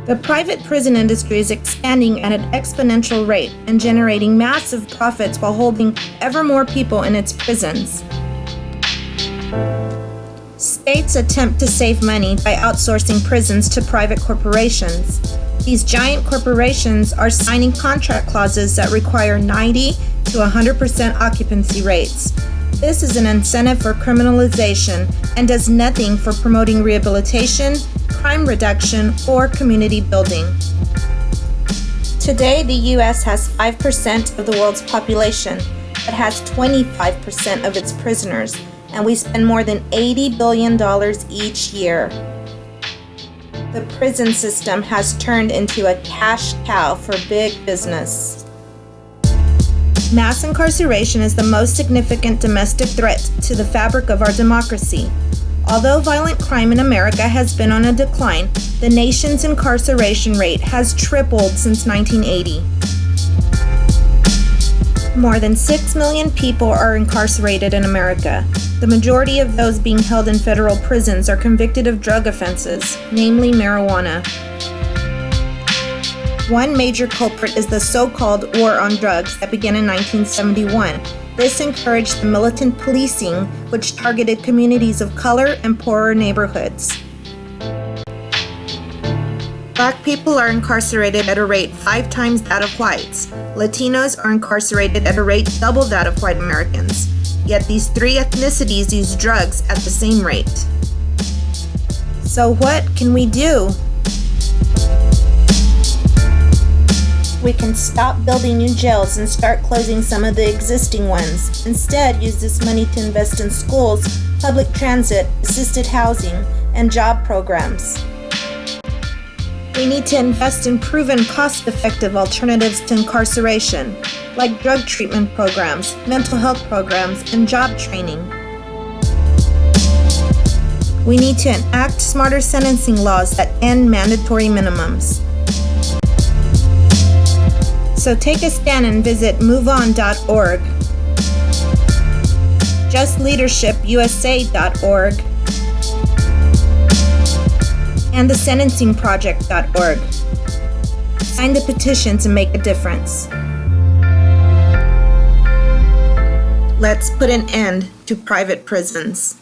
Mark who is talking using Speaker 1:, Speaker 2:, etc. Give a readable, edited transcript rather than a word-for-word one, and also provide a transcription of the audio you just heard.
Speaker 1: The private prison industry is expanding at an exponential rate and generating massive profits while holding ever more people in its prisons. States attempt to save money by outsourcing prisons to private corporations. These giant corporations are signing contract clauses that require 90 to 100% occupancy rates. This is an incentive for criminalization and does nothing for promoting rehabilitation, crime reduction, or community building. Today, the U.S. has 5% of the world's population, but has 25% of its prisoners, and we spend more than $80 billion each year. The prison system has turned into a cash cow for big business. Mass incarceration is the most significant domestic threat to the fabric of our democracy. Although violent crime in America has been on a decline, the nation's incarceration rate has tripled since 1980. More than 6 million people are incarcerated in America. The majority of those being held in federal prisons are convicted of drug offenses, namely marijuana. One major culprit is the so-called war on drugs that began in 1971. This encouraged the militant policing, which targeted communities of color and poorer neighborhoods. Black people are incarcerated at a rate 5 times that of whites. Latinos are incarcerated at a rate double that of white Americans. Yet these 3 ethnicities use drugs at the same rate. So what can we do? We can stop building new jails and start closing some of the existing ones. Instead, use this money to invest in schools, public transit, assisted housing, and job programs. We need to invest in proven, cost-effective alternatives to incarceration, like drug treatment programs, mental health programs, and job training. We need to enact smarter sentencing laws that end mandatory minimums. So take a stand and visit moveon.org, justleadershipusa.org, and thesentencingproject.org. Sign the petition to make a difference. Let's put an end to private prisons.